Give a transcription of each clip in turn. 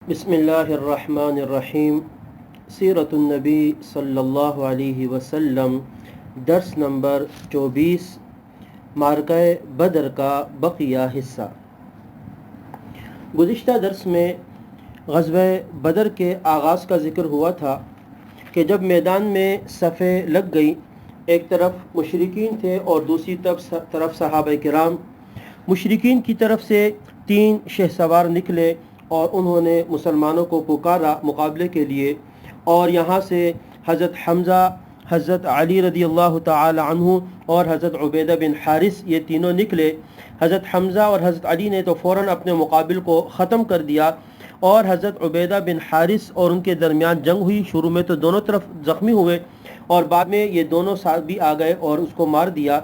بسم اللہ الرحمن الرحیم۔ سیرت النبی صلی اللہ علیہ وسلم، درس نمبر 24، معرکہ بدر کا بقیہ حصہ۔ گزشتہ درس میں غزوہ بدر کے آغاز کا ذکر ہوا تھا کہ جب میدان میں صفیں لگ گئی، ایک طرف مشرکین تھے اور دوسری طرف صحابہ کرام۔ مشرکین کی طرف سے 3 شہ سوار نکلے اور انہوں نے مسلمانوں کو پکارا مقابلے کے لیے، اور یہاں سے حضرت حمزہ، حضرت علی رضی اللہ تعالی عنہ اور حضرت عبیدہ بن حارث، یہ تینوں نکلے۔ حضرت حمزہ اور حضرت علی نے تو فوراً اپنے مقابل کو ختم کر دیا، اور حضرت عبیدہ بن حارث اور ان کے درمیان جنگ ہوئی۔ شروع میں تو دونوں طرف زخمی ہوئے اور بعد میں یہ دونوں ساتھ بھی آ گئے اور اس کو مار دیا۔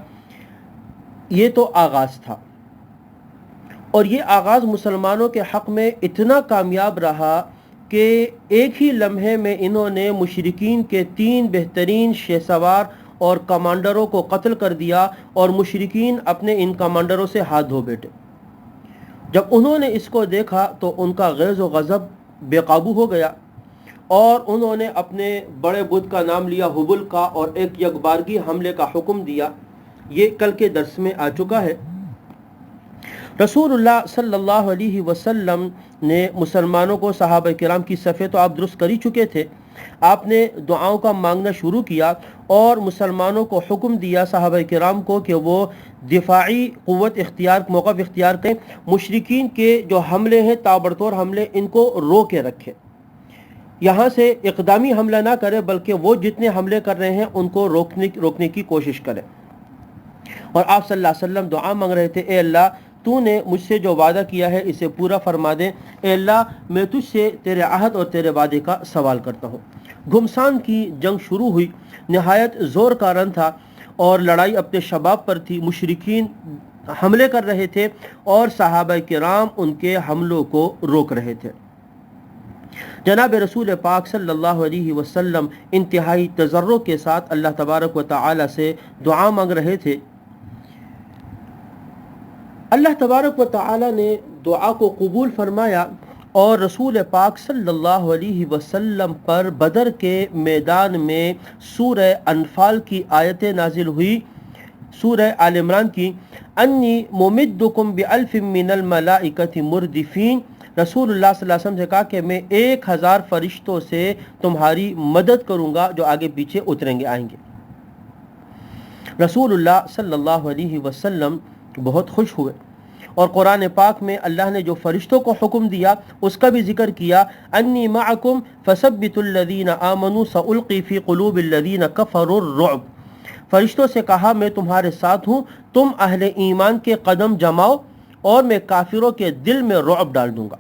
یہ تو آغاز تھا، اور یہ آغاز مسلمانوں کے حق میں اتنا کامیاب رہا کہ ایک ہی لمحے میں انہوں نے مشرکین کے 3 بہترین شہ سوار اور کمانڈروں کو قتل کر دیا، اور مشرکین اپنے ان کمانڈروں سے ہاتھ دھو بیٹھے۔ جب انہوں نے اس کو دیکھا تو ان کا غیظ و غضب بے قابو ہو گیا، اور انہوں نے اپنے بڑے بت کا نام لیا حبل کا، اور ایک یکبارگی حملے کا حکم دیا۔ یہ کل کے درس میں آ چکا ہے۔ رسول اللہ صلی اللہ علیہ وسلم نے مسلمانوں کو، صحابہ کرام کی صفیں تو آپ درست کر ہی چکے تھے، آپ نے دعاؤں کا مانگنا شروع کیا اور مسلمانوں کو حکم دیا، صحابہ کرام کو، کہ وہ دفاعی قوت موقف اختیار کریں۔ مشرکین کے جو حملے ہیں، تابڑتوڑ حملے، ان کو رو کے رکھیں، یہاں سے اقدامی حملہ نہ کرے، بلکہ وہ جتنے حملے کر رہے ہیں ان کو روکنے کی کوشش کریں۔ اور آپ صلی اللہ علیہ وسلم دعا مانگ رہے تھے، اے اللہ، تو نے مجھ سے جو وعدہ کیا ہے اسے پورا فرما دے۔ اے اللہ، میں تجھ سے تیرے عہد اور تیرے وعدے کا سوال کرتا ہوں۔ گھمسان کی جنگ شروع ہوئی، نہایت زور کا رن تھا اور لڑائی اپنے شباب پر تھی۔ مشرکین حملے کر رہے تھے اور صحابہ کرام ان کے حملوں کو روک رہے تھے۔ جناب رسول پاک صلی اللہ علیہ وسلم انتہائی تضرع کے ساتھ اللہ تبارک و تعالی سے دعا مانگ رہے تھے۔ اللہ تبارک و تعالی نے دعا کو قبول فرمایا، اور رسول پاک صلی اللہ علیہ وسلم پر بدر کے میدان میں سورہ انفال کی آیتیں نازل ہوئی، سورہ آل عمران کی، انی ممدکم بألف من الملائکۃ مردفین۔ رسول اللہ صلی اللہ علیہ وسلم سے کہا کہ میں 1000 فرشتوں سے تمہاری مدد کروں گا جو آگے پیچھے اتریں گے، آئیں گے۔ رسول اللہ صلی اللہ علیہ وسلم بہت خوش ہوئے، اور قرآن پاک میں اللہ نے جو فرشتوں کو حکم دیا اس کا بھی ذکر کیا، انی معکم فثبتوا الذین آمنوا سألقی فی قلوب الذین کفروا الرعب۔ فرشتوں سے کہا میں تمہارے ساتھ ہوں، تم اہل ایمان کے قدم جماؤ اور میں کافروں کے دل میں رعب ڈال دوں گا۔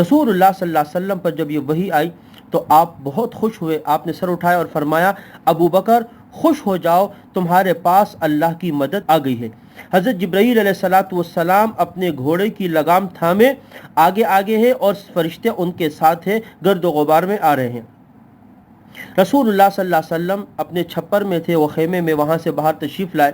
رسول اللہ صلی اللہ علیہ وسلم پر جب یہ وحی آئی تو آپ بہت خوش ہوئے، آپ نے سر اٹھایا اور فرمایا، ابو بکر خوش ہو جاؤ، تمہارے پاس اللہ کی مدد آ گئی ہے۔ حضرت جبرائیل علیہ السلام اپنے گھوڑے کی لگام تھامے آگے ہے، اور فرشتے ان کے ساتھ ہیں، گرد و غبار میں آ رہے ہیں۔ رسول اللہ صلی اللہ علیہ وسلم اپنے چھپر میں تھے، وہ خیمے میں، وہاں سے باہر تشریف لائے۔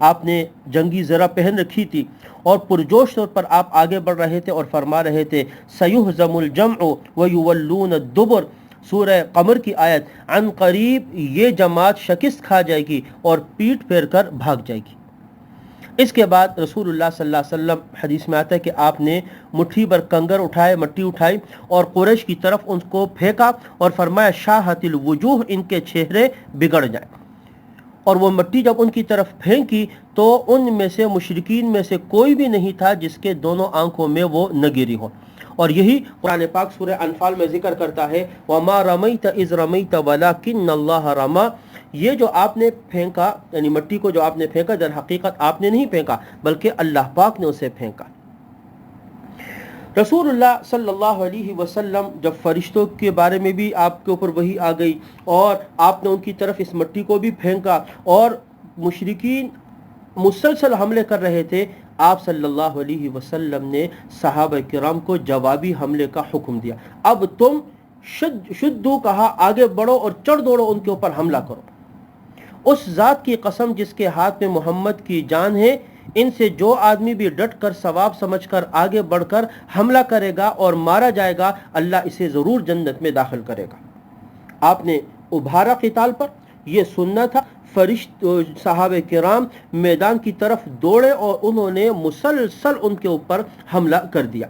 آپ نے جنگی زرہ پہن رکھی تھی اور پرجوش طور پر آپ آگے بڑھ رہے تھے اور فرما رہے تھے، سَيُهْزَمُ الْجَمْعُ وَيُوَلُّونَ الدُّبُرَ، سورہ قمر کی آیت۔ عن قریب یہ جماعت شکست کھا جائے گی اور پیٹ پھیر کر بھاگ جائے گی۔ اس کے بعد رسول اللہ صلی اللہ علیہ وسلم، حدیث میں آتا ہے کہ آپ نے مٹھی بھر کنگر اٹھائے، مٹی اٹھائی اور قریش کی طرف ان کو پھینکا اور فرمایا، شاہت الوجوہ، ان کے چہرے بگڑ جائیں۔ اور وہ مٹی جب ان کی طرف پھینکی تو ان میں سے، مشرکین میں سے کوئی بھی نہیں تھا جس کے دونوں آنکھوں میں وہ نہ گری ہو۔ اور یہی قرآن پاک سورہ انفال میں ذکر کرتا ہے، وَمَا رَمَيْتَ إِذْ رَمَيْتَ وَلَكِنَّ اللَّهَ رَمَى۔ یہ جو آپ نے پھینکا، یعنی مٹی کو جو آپ نے پھینکا، در حقیقت آپ نے نہیں پھینکا بلکہ اللہ پاک نے اسے پھینکا۔ رسول اللہ صلی اللہ علیہ وسلم جب فرشتوں کے بارے میں بھی آپ کے اوپر وحی آ گئی اور آپ نے ان کی طرف اس مٹی کو بھی پھینکا اور مشرکین مسلسل حملے کر رہے تھے، آپ صلی اللہ علیہ وسلم نے صحابہ کرام کو جوابی حملے کا حکم دیا۔ اب تم شدو، کہا آگے بڑھو اور چڑھ دوڑو، ان کے اوپر حملہ کرو۔ اس ذات کی قسم جس کے ہاتھ میں محمد کی جان ہے، ان سے جو آدمی بھی ڈٹ کر ثواب سمجھ کر آگے بڑھ کر حملہ کرے گا اور مارا جائے گا اللہ اسے ضرور جنت میں داخل کرے گا۔ آپ نے ابھارا قتال پر، یہ سننا تھا۔ صحابہ کرام میدان کی طرف دوڑے اور انہوں نے مسلسل ان کے اوپر حملہ کر دیا۔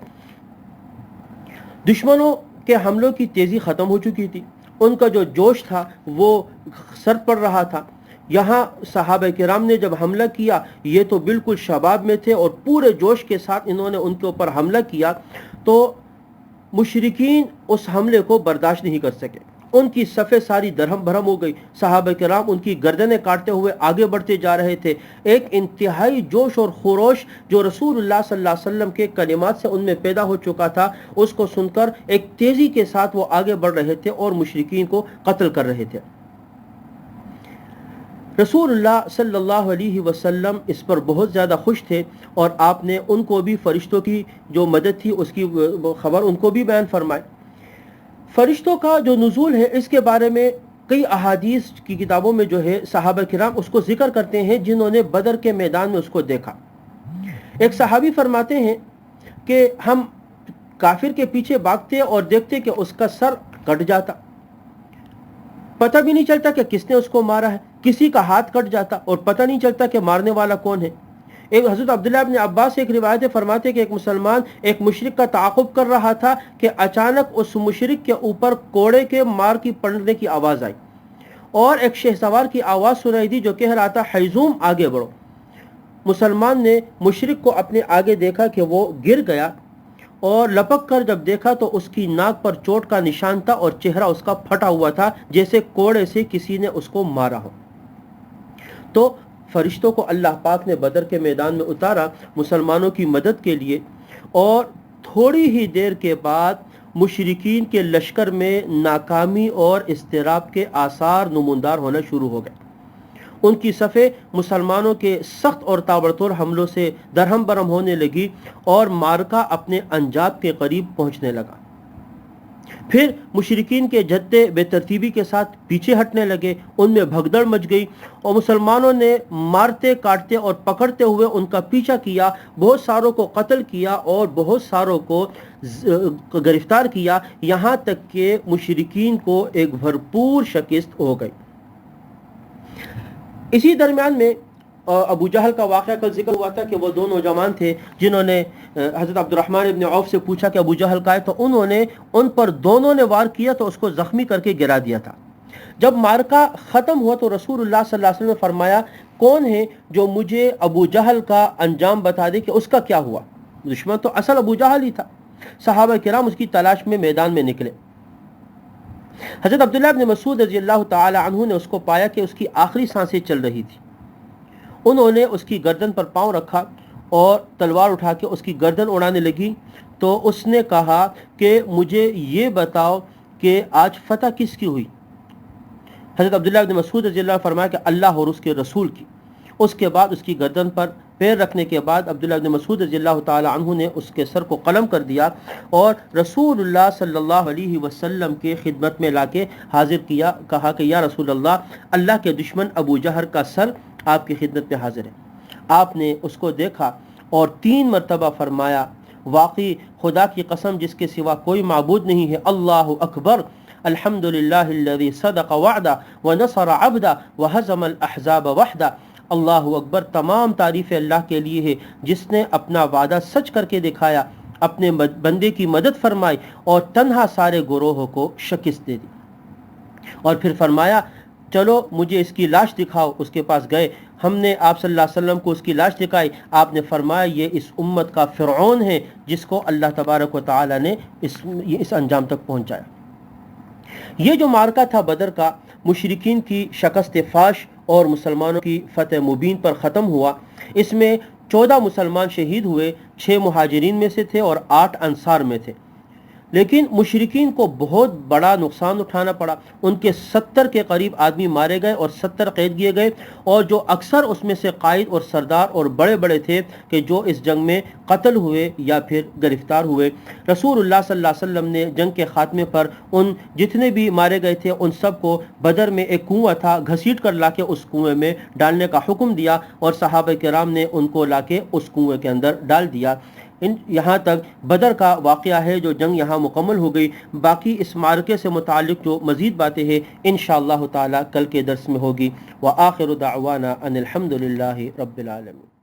دشمنوں کے حملوں کی تیزی ختم ہو چکی تھی، ان کا جو جوش تھا وہ سر پڑ رہا تھا۔ یہاں صحابہ کرام نے جب حملہ کیا، یہ تو بالکل شباب میں تھے اور پورے جوش کے ساتھ انہوں نے ان کے اوپر حملہ کیا، تو مشرکین اس حملے کو برداشت نہیں کر سکے، ان کی صفیں ساری درہم بھرم ہو گئی۔ صحابہ کرام ان کی گردنیں کاٹتے ہوئے آگے بڑھتے جا رہے تھے۔ ایک انتہائی جوش اور خروش جو رسول اللہ صلی اللہ علیہ وسلم کے کلمات سے ان میں پیدا ہو چکا تھا، اس کو سن کر ایک تیزی کے ساتھ وہ آگے بڑھ رہے تھے اور مشرکین کو قتل کر رہے تھے۔ رسول اللہ صلی اللہ علیہ وسلم اس پر بہت زیادہ خوش تھے، اور آپ نے ان کو بھی فرشتوں کی جو مدد تھی اس کی خبر ان کو بھی بیان فرمائی۔ فرشتوں کا جو نزول ہے اس کے بارے میں کئی احادیث کی کتابوں میں جو ہے صحابہ کرام اس کو ذکر کرتے ہیں جنہوں نے بدر کے میدان میں اس کو دیکھا۔ ایک صحابی فرماتے ہیں کہ ہم کافر کے پیچھے بھاگتے اور دیکھتے کہ اس کا سر کٹ جاتا، پتہ بھی نہیں چلتا کہ کس نے اس کو مارا ہے، کسی کا ہاتھ کٹ جاتا اور پتہ نہیں چلتا کہ مارنے والا کون ہے۔ ایک حضرت عبداللہ ابن عباس سے ایک روایت فرماتے کہ ایک مسلمان ایک مشرک کا تعاقب کر رہا تھا کہ اچانک اس مشرک کے اوپر کوڑے کے مار کی پڑنے کی آواز آئی اور ایک شہ سوار کی آواز سنائی دی جو کہہ رہا تھا حیزوم آگے بڑھو۔ مسلمان نے مشرک کو اپنے آگے دیکھا کہ وہ گر گیا، اور لپک کر جب دیکھا تو اس کی ناک پر چوٹ کا نشان تھا اور چہرہ اس کا پھٹا ہوا تھا جیسے کوڑے سے کسی نے اس کو مارا ہو۔ تو فرشتوں کو اللہ پاک نے بدر کے میدان میں اتارا مسلمانوں کی مدد کے لیے، اور تھوڑی ہی دیر کے بعد مشرکین کے لشکر میں ناکامی اور اضطراب کے آثار نمودار ہونا شروع ہو گئے۔ ان کی صفیں مسلمانوں کے سخت اور تابڑتوڑ حملوں سے درہم برہم ہونے لگی اور معرکہ اپنے انجام کے قریب پہنچنے لگا۔ پھر مشرکین کے جتھے بے ترتیبی کے ساتھ پیچھے ہٹنے لگے، ان میں بھگدڑ مچ گئی اور مسلمانوں نے مارتے کاٹتے اور پکڑتے ہوئے ان کا پیچھا کیا، بہت ساروں کو قتل کیا اور بہت ساروں کو گرفتار کیا، یہاں تک کہ مشرکین کو ایک بھرپور شکست ہو گئی۔ اسی درمیان میں ابو جہل کا واقعہ کل ذکر ہوا تھا کہ وہ دو نوجوان تھے جنہوں نے حضرت عبد الرحمن ابن عوف سے پوچھا کہ ابو جہل کا ہے، تو انہوں نے ان پر دونوں نے وار کیا تو اس کو زخمی کر کے گرا دیا تھا۔ جب معرکہ ختم ہوا تو رسول اللہ صلی اللہ علیہ وسلم نے فرمایا کون ہے جو مجھے ابو جہل کا انجام بتا دے کہ اس کا کیا ہوا؟ دشمن تو اصل ابو جہل ہی تھا۔ صحابہ کرام اس کی تلاش میں میدان میں نکلے۔ حضرت عبداللہ ابن مسعود رضی اللہ تعالی عنہ نے اس کو پایا کہ اس کی آخری سانسیں چل رہی تھی۔ انہوں نے اس کی گردن پر پاؤں رکھا اور تلوار اٹھا کے اس کی گردن اڑانے لگی، تو اس نے کہا کہ مجھے یہ بتاؤ کہ آج فتح کس کی ہوئی؟ حضرت عبداللہ ابن مسعود رضی اللہ عنہ فرمایا کہ اللہ اور اس کے رسول کی۔ اس کے بعد اس کی گردن پر پیر رکھنے کے بعد عبداللہ ابن مسعود رضی اللہ تعالی عنہ نے اس کے سر کو قلم کر دیا اور رسول اللہ صلی اللہ علیہ وسلم کے خدمت میں لا کے حاضر کیا، کہا کہ یا رسول اللہ کے دشمن ابو جہل کا سر آپ کی خدمت میں حاضر ہے۔ آپ نے اس کو دیکھا اور 3 مرتبہ فرمایا واقعی خدا کی قسم جس کے سوا کوئی معبود نہیں ہے، اللہ اکبر، الحمدللہ الذی صدق وعدہ ونصر عبدہ وہزم الاحزاب وحدہ۔ اللہ اکبر، تمام تعریف اللہ کے لیے ہے جس نے اپنا وعدہ سچ کر کے دکھایا، اپنے بندے کی مدد فرمائی اور تنہا سارے گروہوں کو شکست دے دی۔ اور پھر فرمایا چلو مجھے اس کی لاش دکھاؤ۔ اس کے پاس گئے، ہم نے آپ صلی اللہ علیہ وسلم کو اس کی لاش دکھائی۔ آپ نے فرمایا یہ اس امت کا فرعون ہے جس کو اللہ تبارک و تعالی نے اس انجام تک پہنچایا۔ یہ جو معرکہ تھا بدر کا، مشرکین کی شکست فاش اور مسلمانوں کی فتح مبین پر ختم ہوا۔ اس میں 14 مسلمان شہید ہوئے، 6 مہاجرین میں سے تھے اور 8 انصار میں تھے۔ لیکن مشرکین کو بہت بڑا نقصان اٹھانا پڑا. ان کے 70 کے قریب آدمی مارے گئے اور 70 قید کیے گئے، اور جو اکثر اس میں سے قائد اور سردار اور بڑے بڑے تھے کہ جو اس جنگ میں قتل ہوئے یا پھر گرفتار ہوئے. رسول اللہ صلی اللہ علیہ وسلم نے جنگ کے خاتمے پر ان جتنے بھی مارے گئے تھے ان سب کو بدر میں ایک کنواں تھا گھسیٹ کر لا کے اس کنویں میں ڈالنے کا حکم دیا، اور صحابہ کرام نے ان کو لا کے اس کنویں کے اندر ڈال دیا. یہاں تک بدر کا واقعہ ہے جو جنگ یہاں مکمل ہو گئی. باقی اس معرکے سے متعلق جو مزید باتیں ہیں انشاءاللہ تعالی کل کے درس میں ہوگی. وآخر دعوانا ان الحمد للہ رب العالمین.